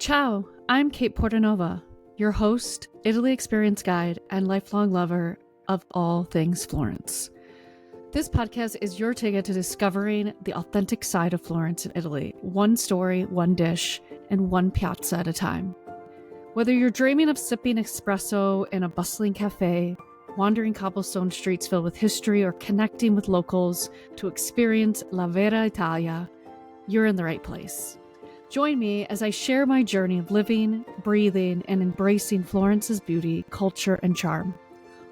Ciao, I'm Kate Portanova, your host, Italy Experience Guide, and lifelong lover of all things Florence. This podcast is your ticket to discovering the authentic side of Florence and Italy, one story, one dish, and one piazza at a time. Whether you're dreaming of sipping espresso in a bustling cafe, wandering cobblestone streets filled with history, or connecting with locals to experience La Vera Italia, you're in the right place. Join me as I share my journey of living, breathing, and embracing Florence's beauty, culture, and charm.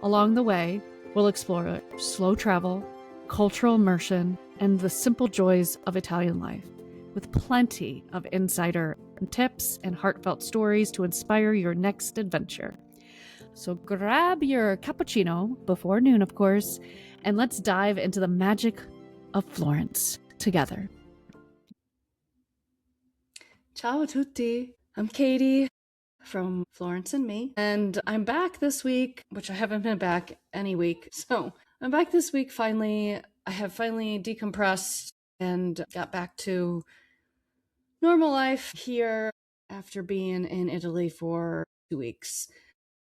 Along the way, we'll explore slow travel, cultural immersion, and the simple joys of Italian life, with plenty of insider tips and heartfelt stories to inspire your next adventure. So grab your cappuccino, before noon of course, and let's dive into the magic of Florence together. Ciao a tutti, I'm Katie from Florence and Me, and I'm back this week, which I haven't been back any week, so I'm back this week finally. I have finally decompressed and got back to normal life here after being in Italy for 2 weeks.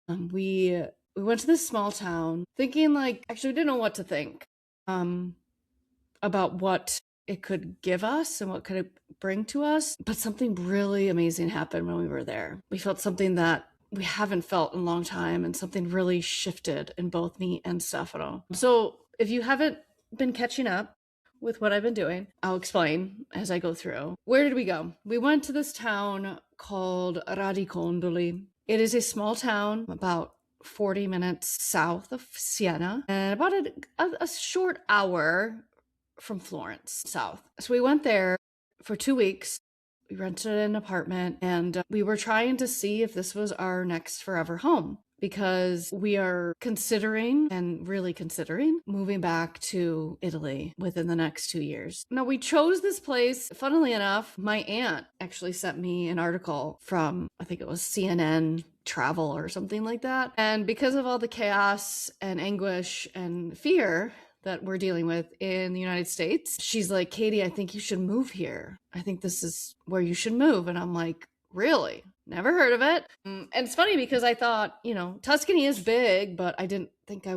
We went to this small town thinking actually we didn't know what to think about what it could give us and what could it bring to us. But something really amazing happened when we were there. We felt something that we haven't felt in a long time, and something really shifted in both me and Stefano. So if you haven't been catching up with what I've been doing, I'll explain as I go through. Where did we go? We went to this town called Radicondoli. It is a small town about 40 minutes south of Siena and about a short hour from Florence south. So we went there for 2 weeks. We rented an apartment, and we were trying to see if this was our next forever home, because we are considering moving back to Italy within the next 2 years. Now, we chose this place, funnily enough, my aunt actually sent me an article from, I think it was CNN Travel or something like that. And because of all the chaos and anguish and fear that we're dealing with in the United States, she's like, Katie, I think you should move here. I think this is where you should move. And I'm like, really? Never heard of it. And it's funny because I thought, Tuscany is big, but I didn't think I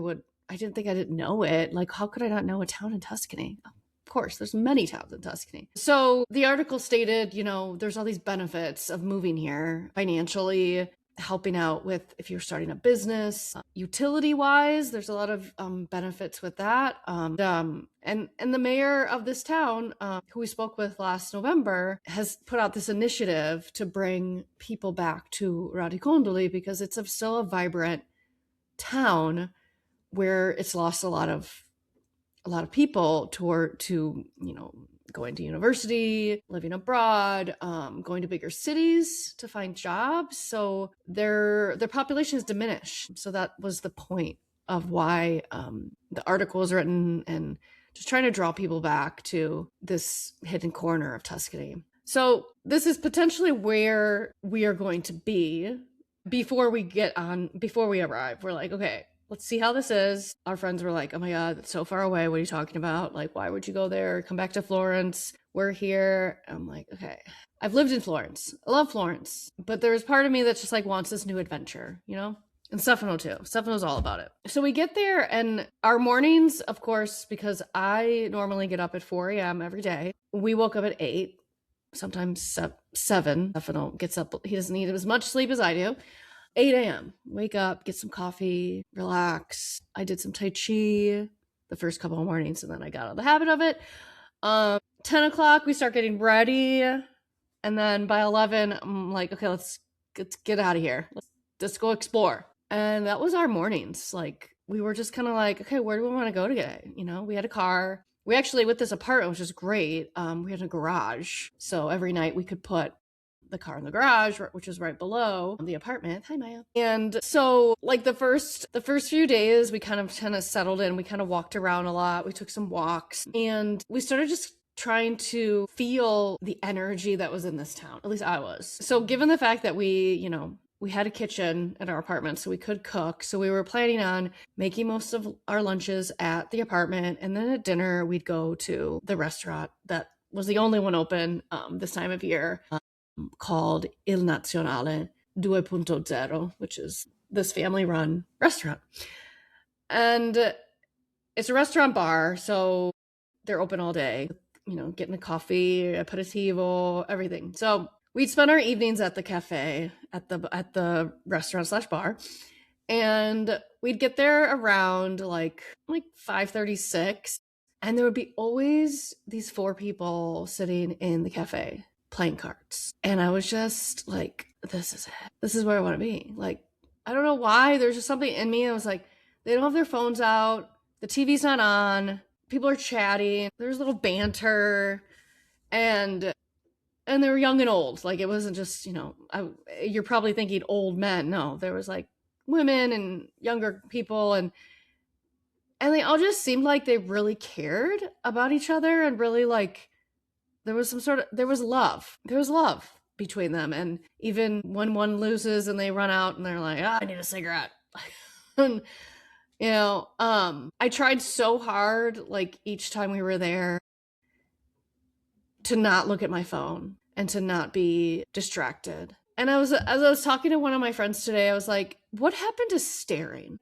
didn't know it. Like, how could I not know a town in Tuscany? Of course, there's many towns in Tuscany. So the article stated, there's all these benefits of moving here financially, helping out with if you're starting a business, utility wise, there's a lot of benefits with that. And the mayor of this town, who we spoke with last November, has put out this initiative to bring people back to Radicondoli because it's still a vibrant town where it's lost a lot of people to going to university, living abroad, going to bigger cities to find jobs. So their population is diminished. So that was the point of why the article was written, and just trying to draw people back to this hidden corner of Tuscany. So this is potentially where we are going to be before we arrive. We're like, okay, let's see how this is. Our friends were like, oh my God, it's so far away. What are you talking about? Like, why would you go there? Come back to Florence. We're here. I'm like, okay. I've lived in Florence. I love Florence. But there's part of me that just wants this new adventure, And Stefano too. Stefano's all about it. So we get there, and our mornings, of course, because I normally get up at 4 a.m. every day. We woke up at 8, sometimes 7. Stefano gets up. He doesn't need as much sleep as I do. 8 a.m. Wake up, get some coffee, relax. I did some Tai Chi the first couple of mornings, and then I got out of the habit of it. 10 o'clock, we start getting ready. And then by 11, I'm like, okay, let's get out of here. Let's go explore. And that was our mornings. We were just kind of like, okay, where do we want to go today? We had a car. We actually, with this apartment, which is great, we had a garage. So every night we could put the car in the garage, which is right below the apartment. Hi, Maya. And so the first few days, we kind of settled in. We kind of walked around a lot. We took some walks, and we started just trying to feel the energy that was in this town. At least I was. So given the fact that we had a kitchen at our apartment, so we could cook. So we were planning on making most of our lunches at the apartment. And then at dinner, we'd go to the restaurant that was the only one open this time of year. called Il Nazionale 2.0, which is this family run restaurant. And it's a restaurant bar, so they're open all day, getting a coffee, aperitivo, everything. So we'd spend our evenings at the cafe, at the restaurant slash bar, and we'd get there around like 5:36, and there would be always these four people sitting in the cafe playing cards. And I was just like, this is it. This is where I want to be. Like, I don't know why. There's just something in me. I was like, they don't have their phones out. The TV's not on. People are chatting. There's a little banter. And they were young and old. Like, it wasn't just, you're probably thinking old men. No, there was like women and younger people, and they all just seemed like they really cared about each other, and really, like, there was love between them. And even when one loses and they run out and they're like, I need a cigarette. And I tried so hard, like, each time we were there, to not look at my phone and to not be distracted. And as I was talking to one of my friends today, I was like, what happened to staring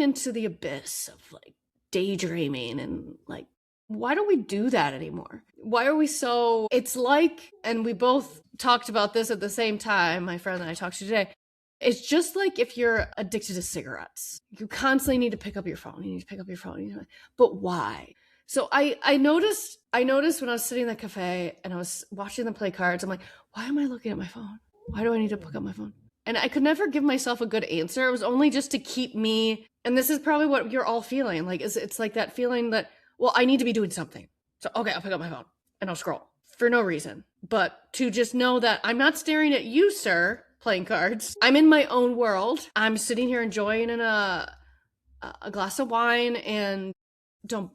into the abyss of, like, daydreaming? And, like, why don't we do that anymore? Why are we so, it's like, and we both talked about this at the same time, my friend that I talked to today, it's just like if you're addicted to cigarettes, you constantly need to pick up your phone. You need to pick up your phone. But why? So I noticed when I was sitting in the cafe and I was watching them play cards, I'm like, why am I looking at my phone? Why do I need to pick up my phone? And I could never give myself a good answer. It was only just to keep me, and this is probably what you're all feeling. Like, it's like that feeling that, well, I need to be doing something. So, okay, I'll pick up my phone and I'll scroll for no reason. But to just know that I'm not staring at you, sir, playing cards. I'm in my own world. I'm sitting here enjoying a glass of wine, and don't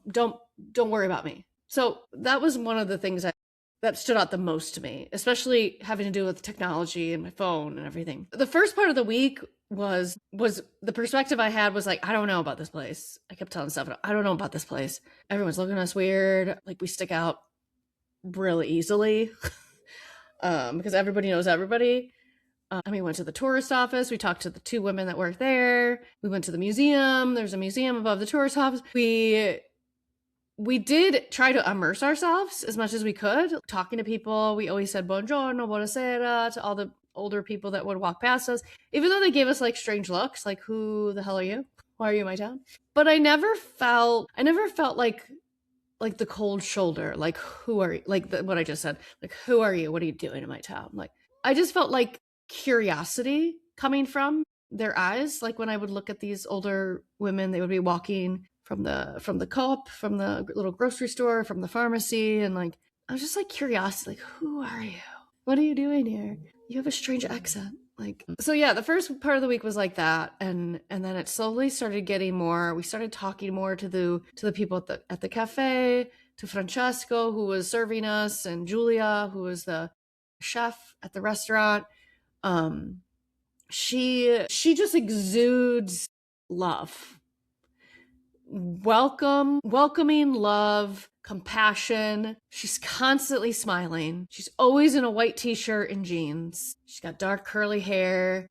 worry about me. So that was one of the things that stood out the most to me, especially having to do with technology and my phone and everything. The first part of the week was the perspective I had was like, I don't know about this place. I kept telling stuff, I don't know about this place. Everyone's looking at us weird. Like, we stick out really easily because everybody knows everybody. We went to the tourist office. We talked to the two women that work there. We went to the museum. There's a museum above the tourist office. We did try to immerse ourselves as much as we could, talking to people. We always said buongiorno, buonasera to all the older people that would walk past us, even though they gave us, like, strange looks, like, who the hell are you? Why are you in my town? But I never felt like the cold shoulder, like, who are you? Like, what I just said, like, who are you? What are you doing in my town? Like, I just felt like curiosity coming from their eyes. Like, when I would look at these older women, they would be walking from the co-op, from the little grocery store, from the pharmacy, and, like, I was just like, curiosity, like, who are you? What are you doing here? You have a strange accent. Like, so yeah, the first part of the week was like that, and then it slowly started getting more. We started talking more to the people at the cafe, to Francesco, who was serving us, and Julia, who was the chef at the restaurant. She just exudes love. Welcoming love, compassion. She's constantly smiling. She's always in a white t-shirt and jeans. She's got dark curly hair.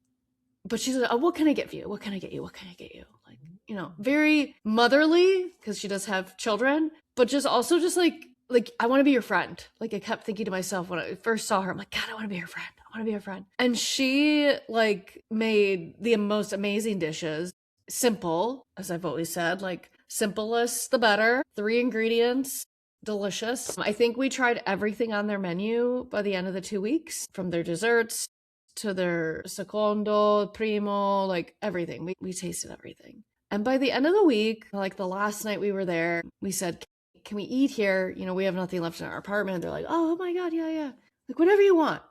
But she's like, oh, what can I get for you? What can I get you? What can I get you? Like, very motherly, because she does have children, but just also just like, I want to be your friend. Like, I kept thinking to myself when I first saw her, I'm like, God, I want to be her friend. I want to be her friend. And she, like, made the most amazing dishes. Simple, as I've always said, like, simplest the better. 3 ingredients, delicious. I think we tried everything on their menu by the end of the 2 weeks, from their desserts to their secondo, primo, like, everything. We tasted everything. And by the end of the week, like, the last night we were there, we said, can we eat here? We have nothing left in our apartment. They're like, oh my God, yeah. Like, whatever you want.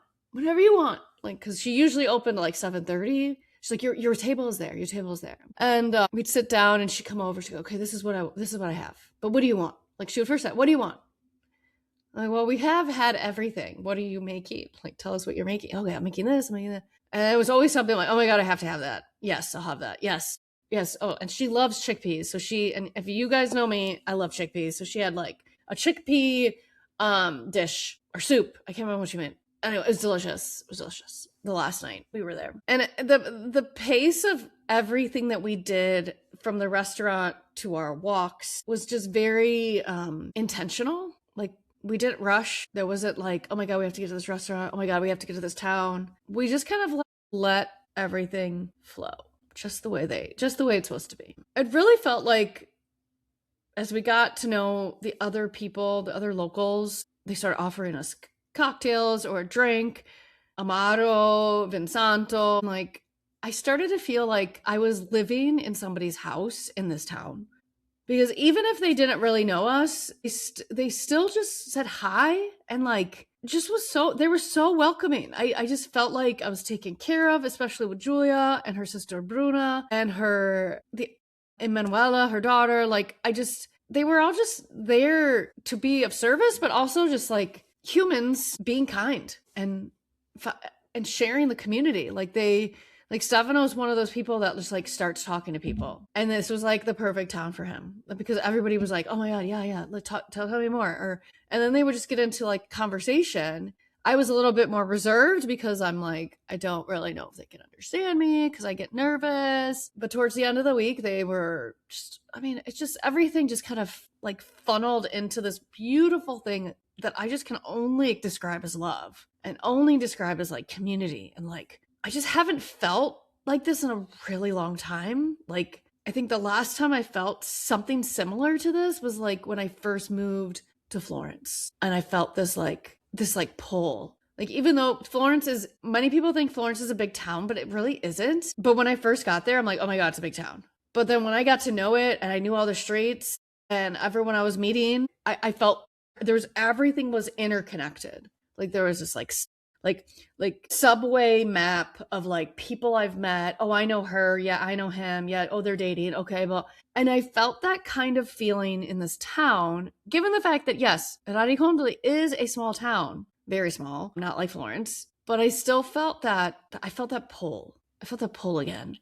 Like, because she usually opened at like 7:30. She's like, your table is there. Your table is there. And we'd sit down, and she'd come over. She'd go, okay, this is what I have. But what do you want? Like, she would first say, what do you want? I'm like, well, we have had everything. What are you making? Like, tell us what you're making. Okay, I'm making this. I'm making that. And it was always something like, oh my God, I have to have that. Yes, I'll have that. Yes. Oh, and she loves chickpeas. So and if you guys know me, I love chickpeas. So she had like a chickpea dish or soup. I can't remember what she made. Anyway, it was delicious. It was delicious. The last night we were there. And the pace of everything that we did from the restaurant to our walks was just very intentional. Like we didn't rush. There wasn't like, oh my God, we have to get to this restaurant. Oh my God, we have to get to this town. We just kind of let everything flow. Just the way it's supposed to be. It really felt like as we got to know the other people, the other locals, they started offering us cocktails or a drink, Amaro, Vinsanto. Like, I started to feel like I was living in somebody's house in this town. Because even if they didn't really know us, they still just said hi and like just was so, they were so welcoming. I just felt like I was taken care of, especially with Julia and her sister Bruna and the Emanuela, her daughter. Like they were all just there to be of service, but also just like humans being kind and sharing the community. Like Stefano is one of those people that just like starts talking to people. And this was like the perfect town for him because everybody was like, oh my God, yeah. Tell me more. And then they would just get into like conversation. I was a little bit more reserved because I'm like, I don't really know if they can understand me because I get nervous. But towards the end of the week, they were just, I mean, it's just everything just kind of like funneled into this beautiful thing that I just can only describe as love and only describe as like community. And like, I just haven't felt like this in a really long time. Like, I think the last time I felt something similar to this was like when I first moved to Florence and I felt this pull. Like, even though many people think Florence is a big town, but it really isn't. But when I first got there, I'm like, oh my God, it's a big town. But then when I got to know it and I knew all the streets and everyone I was meeting, I felt everything was interconnected. Like there was this like subway map of like people I've met. Oh, I know her. Yeah, I know him. Yeah. Oh, they're dating. Okay. Well, and I felt that kind of feeling in this town, given the fact that yes, Raricondo is a small town, very small, not like Florence, but I still felt that pull. I felt that pull again.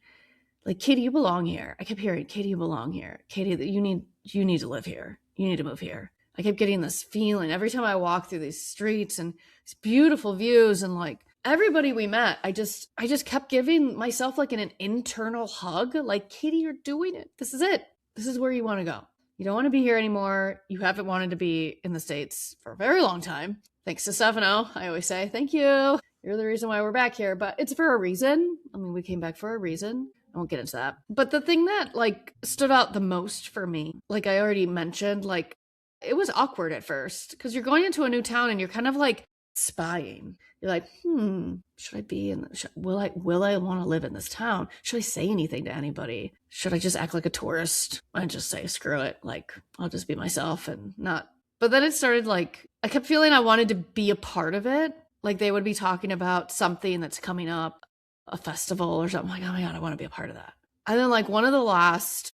Like, Katie, you belong here. I kept hearing, Katie, you belong here. Katie, you need to live here. You need to move here. I kept getting this feeling every time I walked through these streets and these beautiful views and like everybody we met, I just kept giving myself like an internal hug. Like, Katie, you're doing it. This is it. This is where you want to go. You don't want to be here anymore. You haven't wanted to be in the States for a very long time. Thanks to Stefano. I always say, thank you. You're the reason why we're back here, but it's for a reason. I mean, we came back for a reason. I won't get into that. But the thing that like stood out the most for me, like I already mentioned, like it was awkward at first because you're going into a new town and you're kind of like spying. You're like, should I be will I want to live in this town? Should I say anything to anybody? Should I just act like a tourist and just say, screw it? Like, I'll just be myself and not. But then it started like, I kept feeling I wanted to be a part of it. Like they would be talking about something that's coming up, a festival or something. I'm like, oh my God, I want to be a part of that. And then like one of the last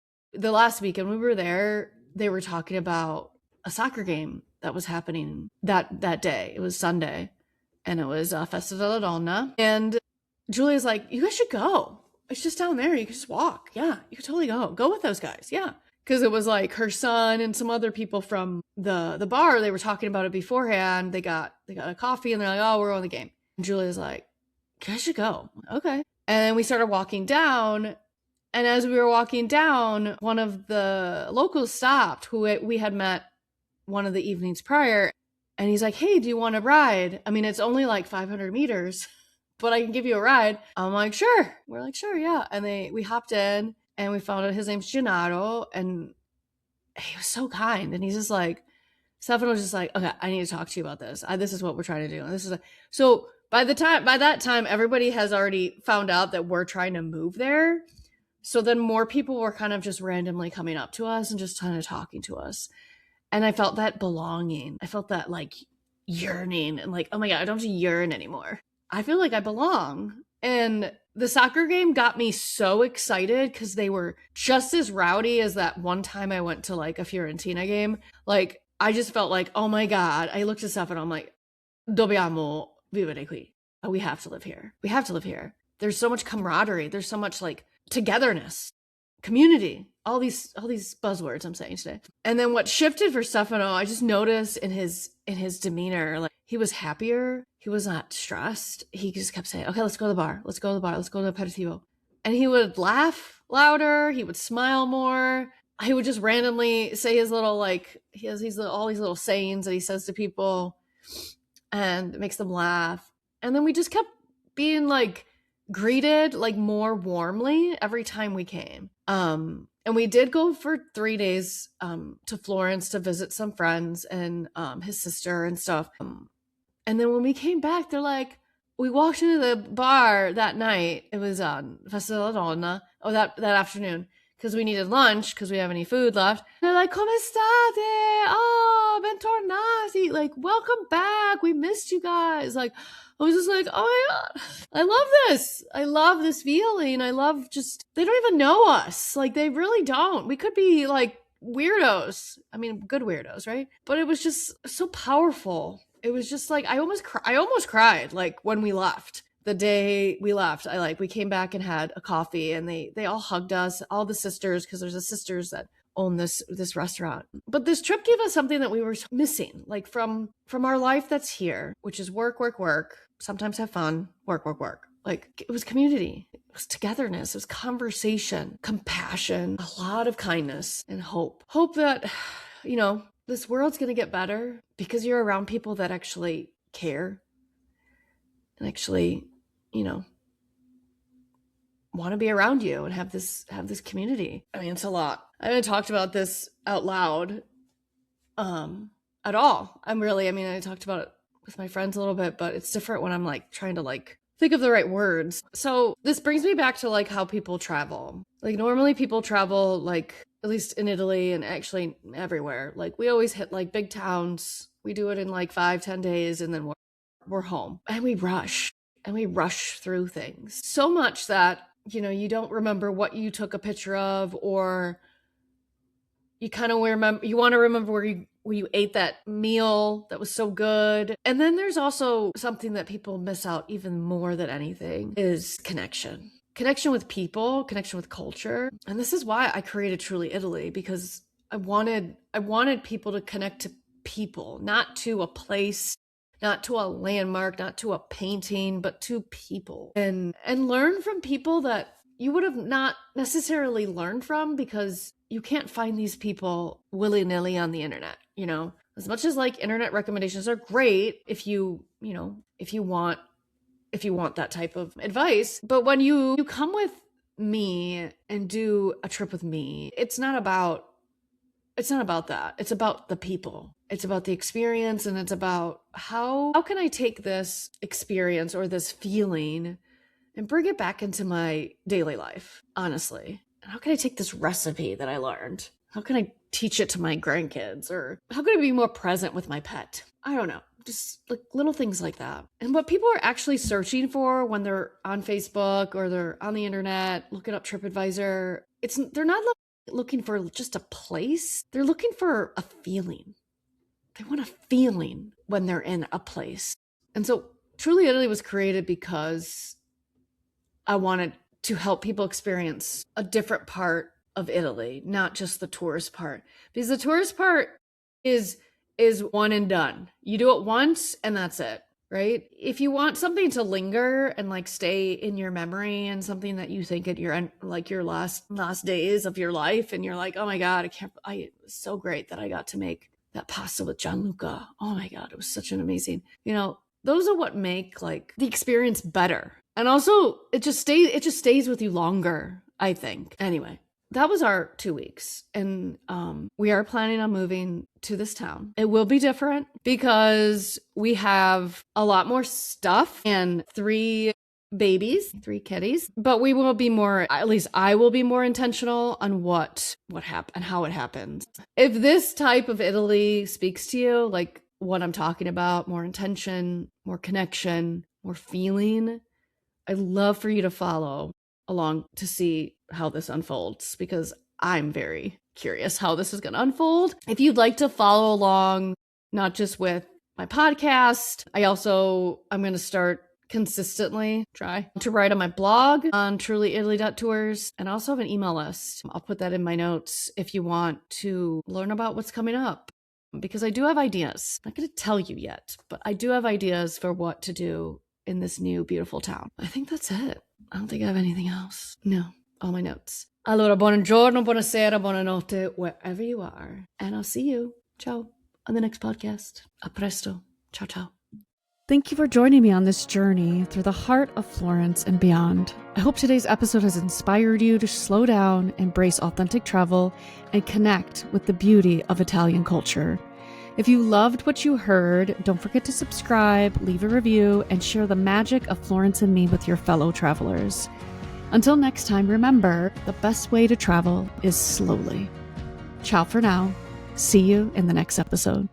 weekend we were there, they were talking about a soccer game that was happening that day. It was Sunday and it was Festa della Donna. And Julia's like, you guys should go. It's just down there. You can just walk. Yeah, you could totally go with those guys. Yeah. Because it was like her son and some other people from the bar. They were talking about it beforehand. They got a coffee and they're like, oh, we're on the game. And Julia's like, you guys should go. Okay. And then we started walking down. And as we were walking down, one of the locals stopped who we had met one of the evenings prior. And he's like, hey, do you want to ride? I mean, it's only like 500 meters, but I can give you a ride. I'm like, sure. We're like, sure, yeah. And we hopped in and we found out his name's Gennaro. And he was so kind. And he's just like, Stefano was just like, okay, I need to talk to you about this. This is what we're trying to do. And this is so by that time, everybody has already found out that we're trying to move there. So then more people were kind of just randomly coming up to us and just kind of talking to us. And I felt that belonging. I felt that like yearning and like, oh my God, I don't have to yearn anymore. I feel like I belong. And the soccer game got me so excited because they were just as rowdy as that one time I went to like a Fiorentina game. Like, I just felt like, oh my God. I looked at stuff and I'm like, dobbiamo vivere qui. Oh, we have to live here. We have to live here. There's so much camaraderie. There's so much like togetherness, community, all these buzzwords I'm saying today. And then what shifted for Stefano, I just noticed in his demeanor, like He was happier. He was not stressed. He just kept saying, okay, let's go to the bar. Let's go to the bar. Let's go to the aperitivo. And he would laugh louder. He would smile more. He would just randomly say his little, like, he has all these little sayings that he says to people, and it makes them laugh. And then we just kept being like greeted like more warmly every time we came. And we did go for 3 days to Florence to visit some friends and his sister and stuff. And then when we came back, they're like, we walked into the bar that night. It was on Festa della Donna. Oh, that afternoon, because we needed lunch because we have any food left. And they're like, come state? Oh, bentornati. Like, welcome back. We missed you guys. Like, I was just like, oh my God, I love this. I love this feeling. I love just, they don't even know us. Like, they really don't. We could be like weirdos. I mean, good weirdos, right? But it was just so powerful. It was just like, I almost cried like when we left. The day we left, we came back and had a coffee, and they all hugged us, all the sisters, because there's the sisters that own this restaurant. But this trip gave us something that we were missing, like from our life that's here, which is work, sometimes have fun, work. Like, it was community, it was togetherness, it was conversation, compassion, a lot of kindness, and hope that, you know, this world's going to get better because you're around people that actually care and actually, you know, want to be around you and have this community. I mean, it's a lot. I haven't talked about this out loud at all. I talked about it with my friends a little bit, but it's different when I'm like trying to like think of the right words. So this brings me back to like how people travel. Like, normally people travel, like, at least in Italy and actually everywhere. Like, we always hit like big towns. We do it in like 5-10 days, and then we're home, and we rush through things so much that, you know, you don't remember what you took a picture of, or you kind of you want to remember where you ate that meal that was so good. And then there's also something that people miss out even more than anything is connection with people, connection with culture. And this is why I created Truly Italy, because I wanted people to connect to people, not to a place, not to a landmark, not to a painting, but to people, and learn from people that you would have not necessarily learned from, because you can't find these people willy-nilly on the internet. You know, as much as like internet recommendations are great if you want that type of advice, but when you come with me and do a trip with me, it's not about that. It's about the people. It's about the experience, and it's about how can I take this experience or this feeling and bring it back into my daily life, honestly. And how can I take this recipe that I learned? How can I teach it to my grandkids? Or how can I be more present with my pet? I don't know. Just like little things like that. And what people are actually searching for when they're on Facebook or they're on the internet, looking up TripAdvisor, they're not looking for just a place. They're looking for a feeling. They want a feeling when they're in a place. And so Truly Italy was created because I wanted to help people experience a different part of Italy, not just the tourist part. Because the tourist part is one and done. You do it once and that's it, right? If you want something to linger and like stay in your memory, and something that you think at your end, like your last days of your life, and you're like, oh my God, it was so great that I got to make that pasta with Gianluca. Oh my God, it was such an amazing, you know, those are what make like the experience better. And also it just stays with you longer, I think. Anyway, that was our 2 weeks. And we are planning on moving to this town. It will be different because we have a lot more stuff and 3 babies, 3 kitties, but we will be more, at least I will be more intentional on what happened, how it happens. If this type of Italy speaks to you, like what I'm talking about, more intention, more connection, more feeling, I'd love for you to follow along to see how this unfolds, because I'm very curious how this is going to unfold. If you'd like to follow along, not just with my podcast, I'm going to start consistently try to write on my blog on trulyitaly.tours, and also have an email list. I'll put that in my notes if you want to learn about what's coming up. because I do have ideas. I'm not going to tell you yet, but I do have ideas for what to do in this new beautiful town. I think that's it. I don't think I have anything else. No, all my notes. Allora, buongiorno, buonasera, buonanotte, wherever you are. And I'll see you, ciao, on the next podcast. A presto. Ciao, ciao. Thank you for joining me on this journey through the heart of Florence and beyond. I hope today's episode has inspired you to slow down, embrace authentic travel, and connect with the beauty of Italian culture. If you loved what you heard, don't forget to subscribe, leave a review, and share the magic of Florence and me with your fellow travelers. Until next time, remember, the best way to travel is slowly. Ciao for now. See you in the next episode.